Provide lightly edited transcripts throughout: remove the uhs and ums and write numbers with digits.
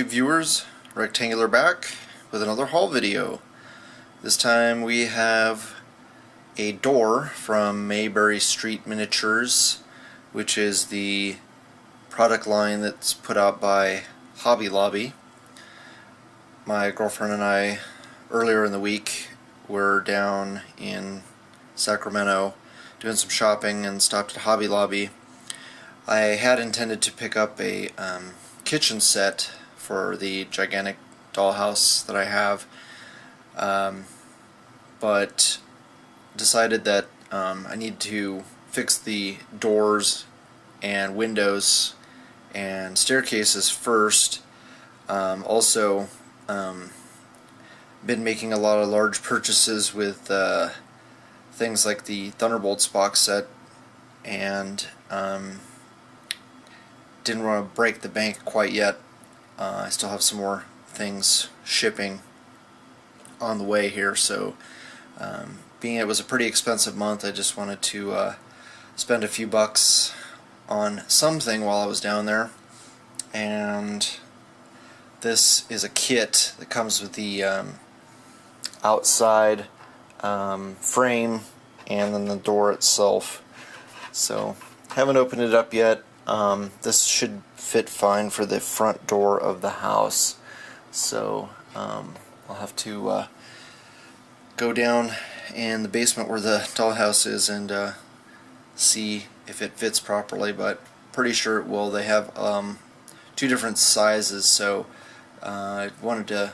YouTube viewers, Rectangular back with another haul video. This time we have a door from Mayberry Street Miniatures, which is the product line that's put out by Hobby Lobby. My girlfriend and I earlier in the week were down in Sacramento doing some shopping and stopped at Hobby Lobby. I had intended to pick up a kitchen set for the gigantic dollhouse that I have, but decided that I need to fix the doors and windows and staircases first. Also been making a lot of large purchases with things like the Thunderbolts box set, and didn't want to break the bank quite yet. I still have some more things shipping on the way here, so being it was a pretty expensive month, I just wanted to spend a few bucks on something while I was down there. And this is a kit that comes with the outside frame and then the door itself. So haven't opened it up yet. This should fit fine for the front door of the house, so I'll have to go down in the basement where the dollhouse is and see if it fits properly, but pretty sure it will. They have two different sizes, so I wanted to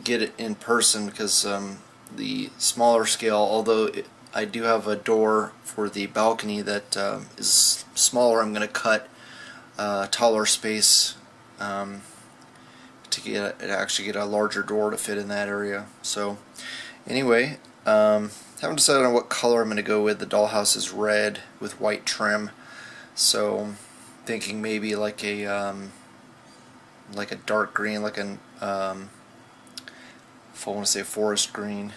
get it in person because the smaller scale, although I do have a door for the balcony that is smaller, I'm going to cut taller space to actually get a larger door to fit in that area. So anyway, haven't decided on what color I'm going to go with. The dollhouse is red with white trim, so thinking maybe like a dark green, like an if I want to say forest green,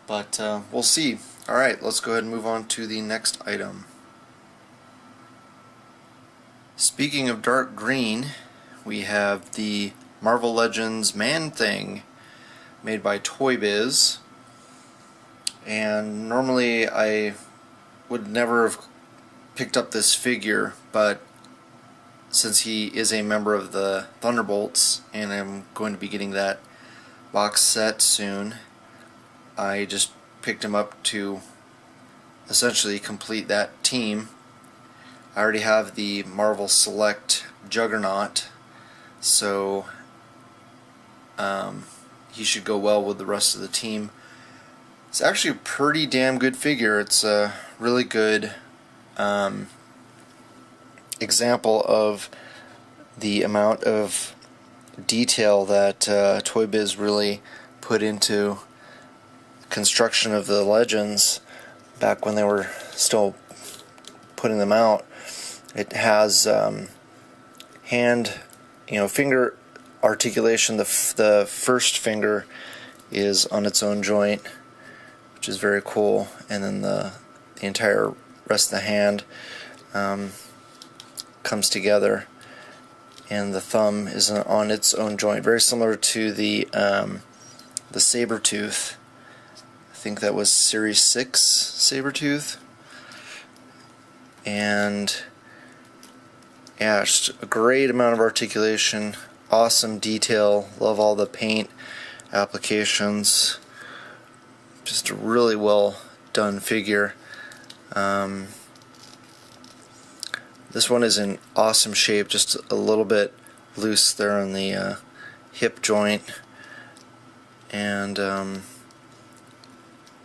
but we'll see. Alright, let's go ahead and move on to the next item. Speaking of dark green, we have the Marvel Legends Man-Thing made by Toy Biz, and normally I would never have picked up this figure, but since he is a member of the Thunderbolts and I'm going to be getting that box set soon, I just picked him up to essentially complete that team. I already have the Marvel Select Juggernaut, so he should go well with the rest of the team. It's actually a pretty damn good figure. It's a really good example of the amount of detail that Toy Biz really put into construction of the Legends back when they were still putting them out. It has finger articulation. The first finger is on its own joint, which is very cool, and then the entire rest of the hand comes together, and the thumb is on its own joint, very similar to the Sabretooth. I think that was Series 6 Sabretooth. And yeah, just a great amount of articulation, awesome detail, love all the paint applications, just a really well done figure. This one is in awesome shape, just a little bit loose there on the hip joint, and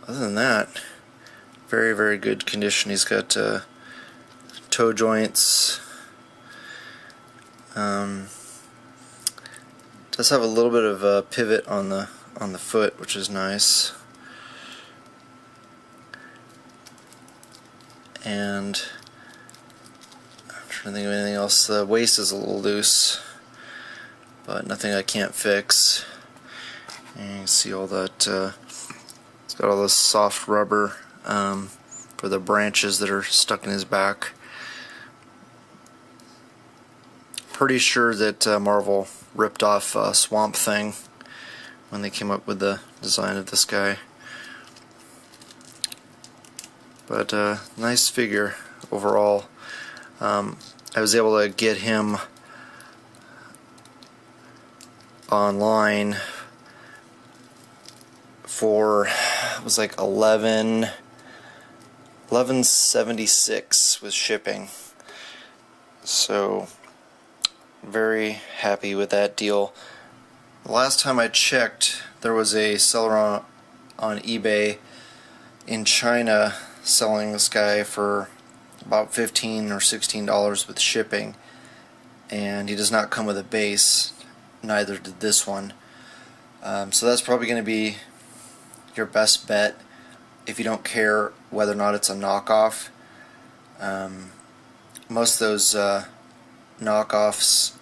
other than that, very, very good condition. He's got toe joints. Does have a little bit of a pivot on the foot, which is nice. And I'm trying to think of anything else. The waist is a little loose, but nothing I can't fix. And you can see all that. It's got all this soft rubber for the branches that are stuck in his back. Pretty sure that Marvel ripped off Swamp Thing when they came up with the design of this guy. But nice figure overall. I was able to get him online for, it was like $11.76 with shipping. So very happy with that deal. The last time I checked, there was a seller on eBay in China selling this guy for about $15 or $16 with shipping, and he does not come with a base. Neither did this one. So that's probably going to be your best bet if you don't care whether or not it's a knockoff. Most of those knockoffs,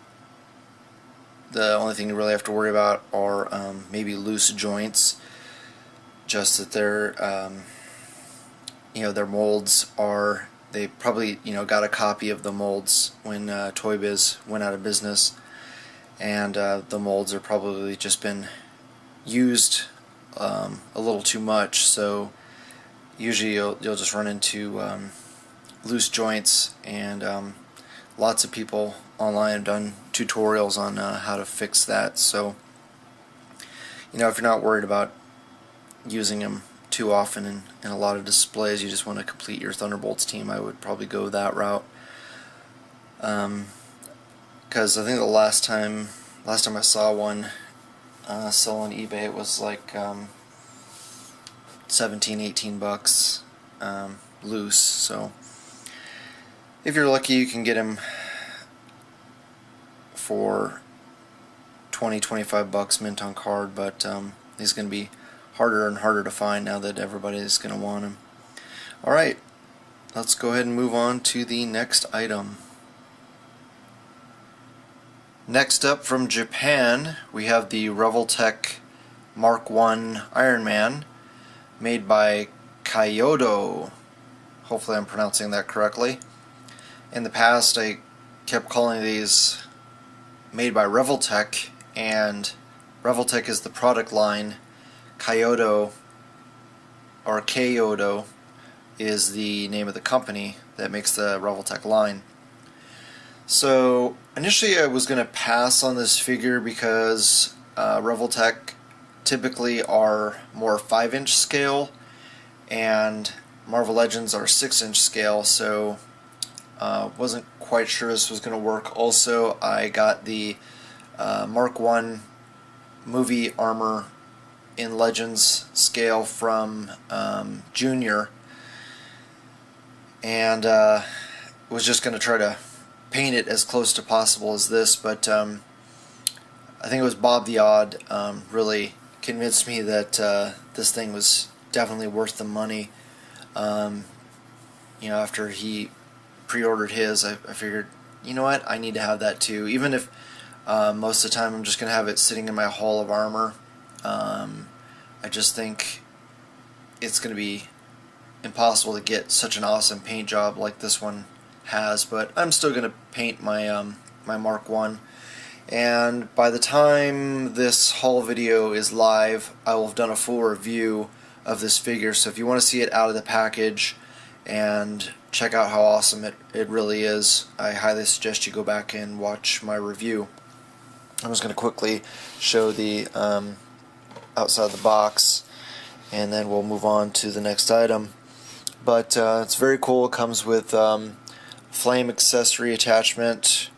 the only thing you really have to worry about are maybe loose joints. Just that they're, their molds are, they probably got a copy of the molds when Toy Biz went out of business, and the molds are probably just been used a little too much. So usually you'll just run into loose joints, and lots of people online have done tutorials on how to fix that. So if you're not worried about using them too often in a lot of displays, you just want to complete your Thunderbolts team, I would probably go that route. Because I think the last time I saw one sell on eBay, it was like $17-18 loose. So if you're lucky, you can get him for $20-25 mint on card, but he's going to be harder and harder to find now that everybody is going to want him. Alright, let's go ahead and move on to the next item. Next up, from Japan, we have the Revoltech Mark I Iron Man, made by Kyoto. Hopefully I'm pronouncing that correctly. In the past, I kept calling these made by Revoltech, and Revoltech is the product line. Kyoto, or Kyoto, is the name of the company that makes the Revoltech line. So initially I was going to pass on this figure because Revoltech typically are more 5-inch scale, and Marvel Legends are 6-inch scale, so wasn't quite sure this was going to work. Also, I got the Mark I movie armor in Legends scale from Junior, and was just going to try to paint it as close to possible as this, but I think it was Bob the Odd really convinced me that this thing was definitely worth the money. After he pre-ordered his, I figured, you know what, I need to have that too, even if most of the time I'm just going to have it sitting in my Hall of Armor. I just think it's going to be impossible to get such an awesome paint job like this one has, but I'm still going to paint my my Mark I, and by the time this haul video is live, I will have done a full review of this figure. So if you want to see it out of the package and check out how awesome it really is, I highly suggest you go back and watch my review. I'm just going to quickly show the outside of the box, and then we'll move on to the next item. But it's very cool. It comes with flame accessory attachment.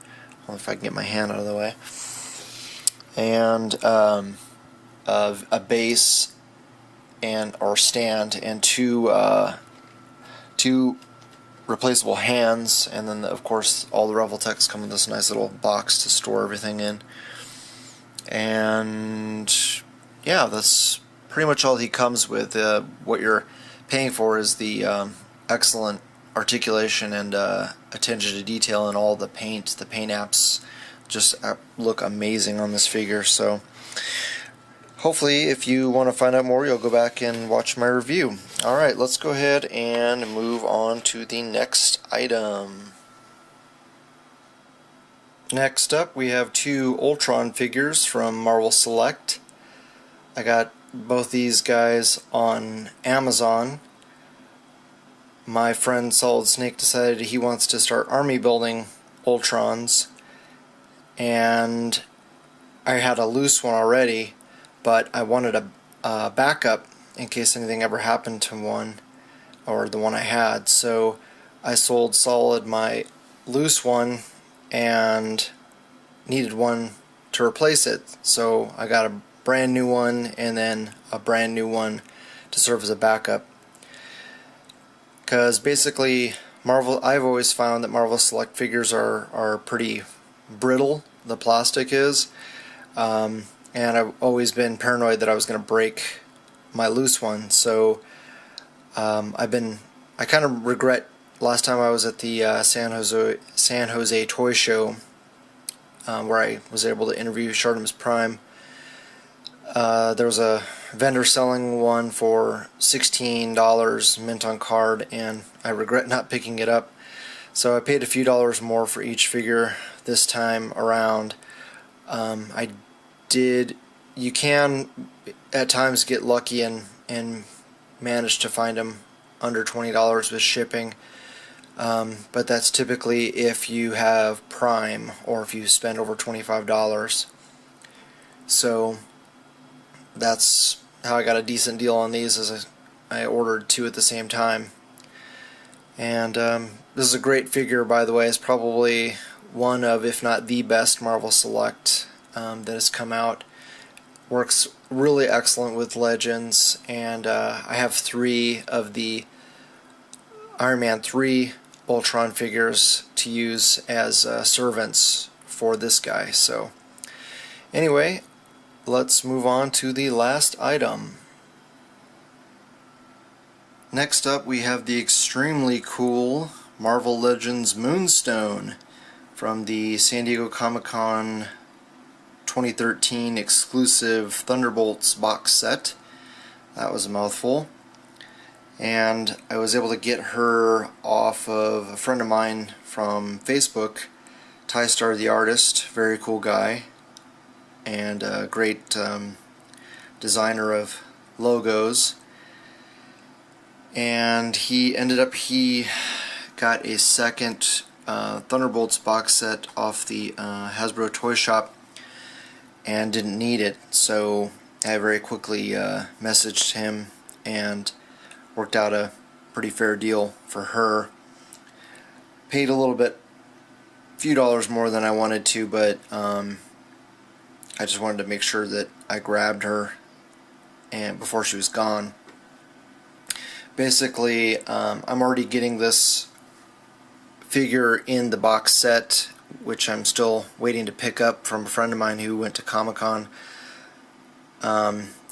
Well, if I can get my hand out of the way, and a base or stand, and two replaceable hands, and then of course all the Revoltechs come in this nice little box to store everything in. And yeah, that's pretty much all he comes with. What you're paying for is the excellent articulation and attention to detail in all the paint. The paint apps just look amazing on this figure. So hopefully, if you want to find out more, you'll go back and watch my review. Alright, let's go ahead and move on to the next item. Next up, we have two Ultron figures from Marvel Select. I got both these guys on Amazon. My friend Solid Snake decided he wants to start army building Ultrons, and I had a loose one already, but I wanted a backup in case anything ever happened to one, or the one I had. So I sold Solid my loose one and needed one to replace it. So I got a brand new one and then a brand new one to serve as a backup. Because basically, I've always found that Marvel Select figures are pretty brittle, the plastic is, and I've always been paranoid that I was going to break my loose one. So I kind of regret last time I was at the San Jose Toy Show, where I was able to interview Shartimus Prime. There was a vendor selling one for $16 mint on card, and I regret not picking it up. So I paid a few dollars more for each figure this time around. You can at times get lucky and manage to find them under $20 with shipping, but that's typically if you have Prime or if you spend over $25. So that's how I got a decent deal on these, as I ordered two at the same time. And this is a great figure, by the way. It's probably one of, if not the best Marvel Select that has come out. Works really excellent with Legends, and I have 3 of the Iron Man 3 Ultron figures to use as servants for this guy. So anyway, let's move on to the last item. Next up, we have the extremely cool Marvel Legends Moonstone from the San Diego Comic-Con 2013 exclusive Thunderbolts box set. That was a mouthful. And I was able to get her off of a friend of mine from Facebook, TyStar the artist, very cool guy, and a great designer of logos. And he got a second Thunderbolts box set off the Hasbro toy shop and didn't need it, so I very quickly messaged him and worked out a pretty fair deal for her. Paid a few dollars more than I wanted to, but I just wanted to make sure that I grabbed her and before she was gone. Basically, I'm already getting this figure in the box set, which I'm still waiting to pick up from a friend of mine who went to Comic-Con.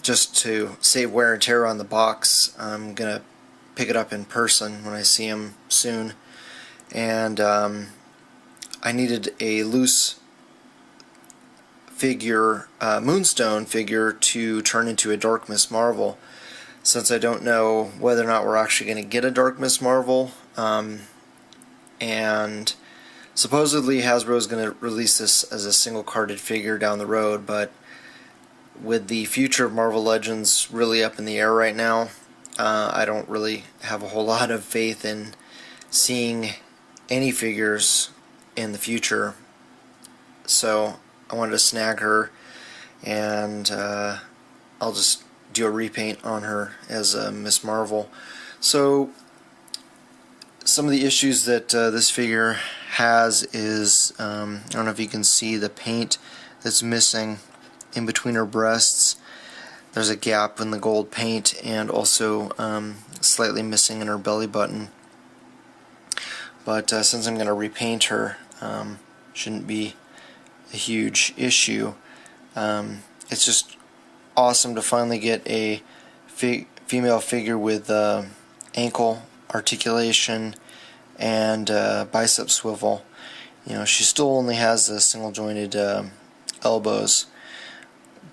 Just to save wear and tear on the box, I'm going to pick it up in person when I see him soon. And I needed a loose figure, Moonstone figure, to turn into a Dark Miss Marvel. Since I don't know whether or not we're actually going to get a Dark Miss Marvel, and supposedly Hasbro is going to release this as a single-carded figure down the road, but with the future of Marvel Legends really up in the air right now, I don't really have a whole lot of faith in seeing any figures in the future. So I wanted to snag her, and I'll just do a repaint on her as Miss Marvel. So some of the issues that this figure has is, I don't know if you can see the paint that's missing in between her breasts. There's a gap in the gold paint, and also slightly missing in her belly button. But since I'm going to repaint her, shouldn't be a huge issue. It's just awesome to finally get a female figure with ankle articulation and bicep swivel. You know, she still only has the single jointed elbows,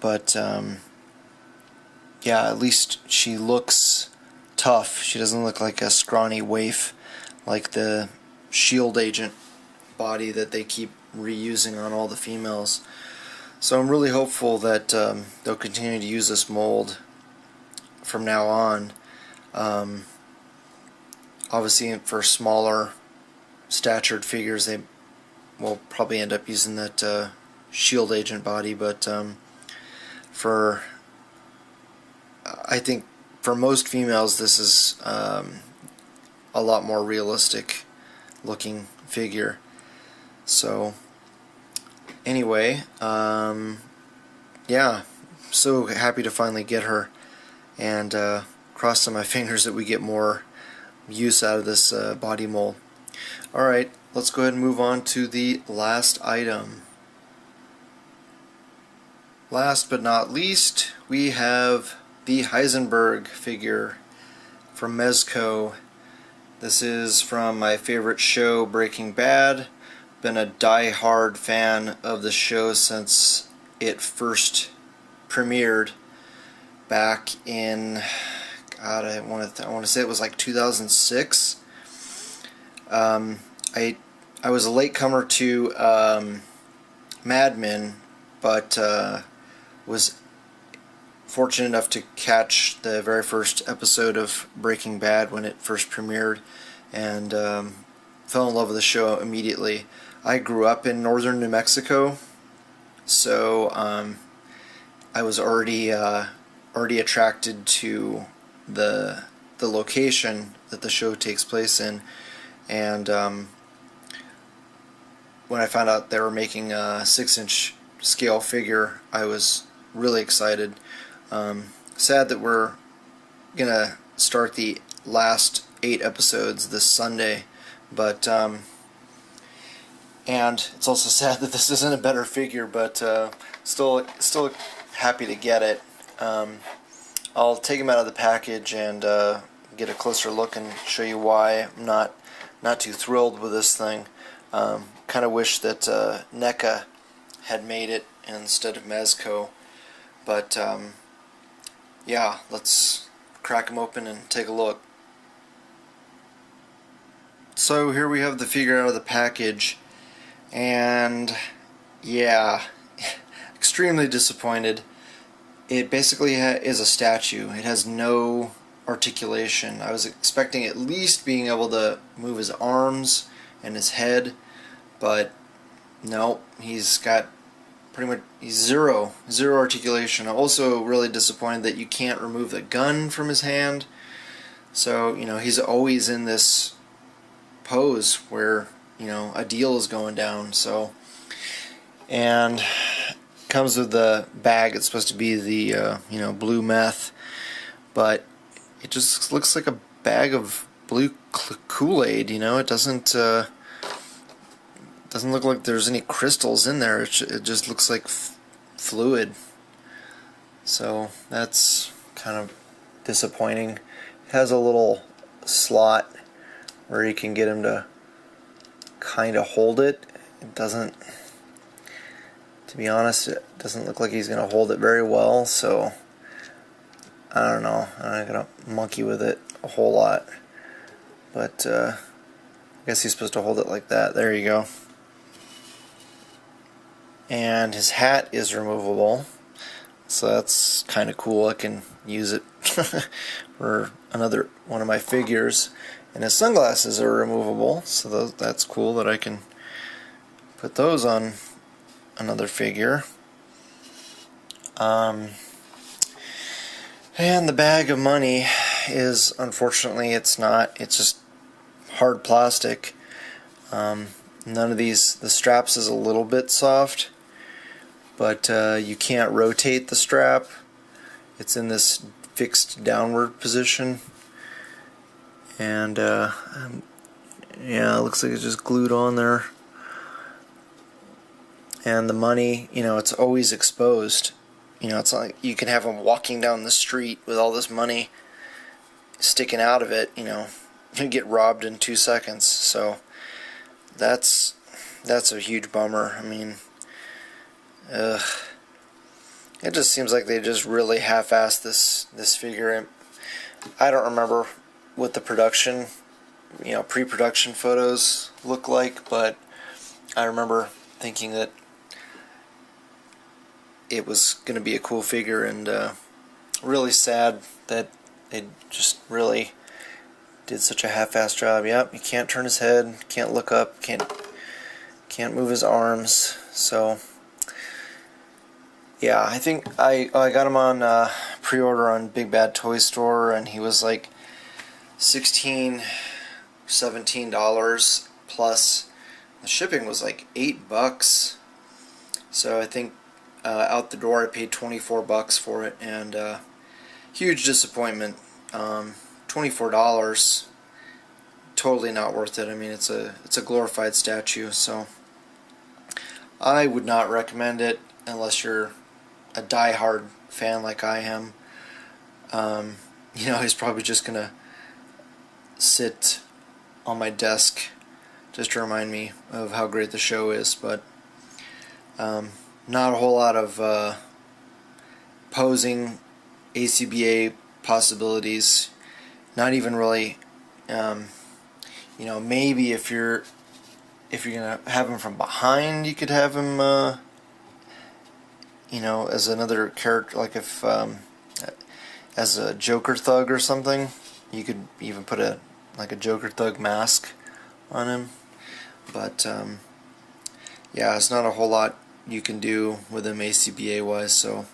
but yeah, at least she looks tough. She doesn't look like a scrawny waif like the Shield agent body that they keep reusing on all the females. So I'm really hopeful that they'll continue to use this mold from now on. Obviously for smaller statured figures they will probably end up using that shield agent body, but I think for most females this is a lot more realistic looking figure. So anyway, yeah, so happy to finally get her, and crossing my fingers that we get more use out of this body mold. Alright, let's go ahead and move on to the last item. Last but not least, we have the Heisenberg figure from Mezco. This is from my favorite show, Breaking Bad. Been a die-hard fan of the show since it first premiered back in, God, I want to say it was like 2006. I was a latecomer to Mad Men, but was fortunate enough to catch the very first episode of Breaking Bad when it first premiered, and fell in love with the show immediately. I grew up in northern New Mexico, so I was already attracted to the location that the show takes place in, and when I found out they were making a 6-inch scale figure, I was really excited. Sad that we're gonna start the last 8 episodes this Sunday, but and it's also sad that this isn't a better figure, but still happy to get it. I'll take him out of the package and get a closer look and show you why I'm not too thrilled with this thing. Kind of wish that NECA had made it instead of Mezco, but yeah, let's crack him open and take a look. So here we have the figure out of the package, and yeah, extremely disappointed. It basically is a statue. It has no articulation. I was expecting at least being able to move his arms and his head, but no, he's got pretty much zero articulation. I'm also really disappointed that you can't remove the gun from his hand. So, you know, he's always in this pose where, you know, a deal is going down. So, and comes with the bag. It's supposed to be the you know, blue meth, but it just looks like a bag of blue Kool-Aid. You know, it doesn't look like there's any crystals in there. It just looks like fluid. So that's kind of disappointing. It has a little slot where you can get him to kind of hold it. It doesn't, to be honest, it doesn't look like he's going to hold it very well, so I don't know. I'm not going to monkey with it a whole lot. But I guess he's supposed to hold it like that. There you go. And his hat is removable, so that's kind of cool. I can use it for another one of my figures. And his sunglasses are removable, so that's cool that I can put those on another figure. And the bag of money is, unfortunately, it's just hard plastic. None of these, the straps is a little bit soft, but you can't rotate the strap. It's in this fixed downward position, and yeah, it looks like it's just glued on there. And the money, you know, it's always exposed. You know, it's like you can have him walking down the street with all this money sticking out of it, you know, and get robbed in 2 seconds. So that's a huge bummer. I mean, it just seems like they just really half-assed this figure. I don't remember what the production, you know, pre-production photos look like, but I remember thinking that it was going to be a cool figure, and really sad that they just really did such a half-assed job. Yep, he can't turn his head, can't look up, can't move his arms. So yeah, I think I got him on pre-order on Big Bad Toy Store, and he was like $16, $17 plus the shipping was like $8. So I think out the door I paid $24 for it, and huge disappointment. $24, totally not worth it. I mean, it's a glorified statue, so I would not recommend it unless you're a die-hard fan like I am. You know, he's probably just gonna sit on my desk just to remind me of how great the show is, but not a whole lot of posing A.C.B.A. possibilities. Not even really. You know, maybe if you're gonna have him from behind, you could have him, you know, as another character, like if as a Joker thug or something. You could even put a Joker thug mask on him. But yeah, it's not a whole lot you can do with him A.C.B.A. wise, so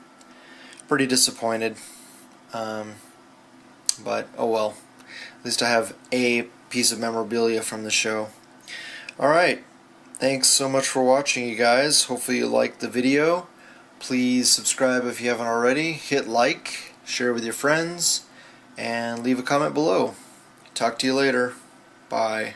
pretty disappointed. But oh well, at least I have a piece of memorabilia from the show. Alright, thanks so much for watching, you guys. Hopefully you liked the video. Please subscribe if you haven't already, hit like, share with your friends, and leave a comment below. Talk to you later. Bye.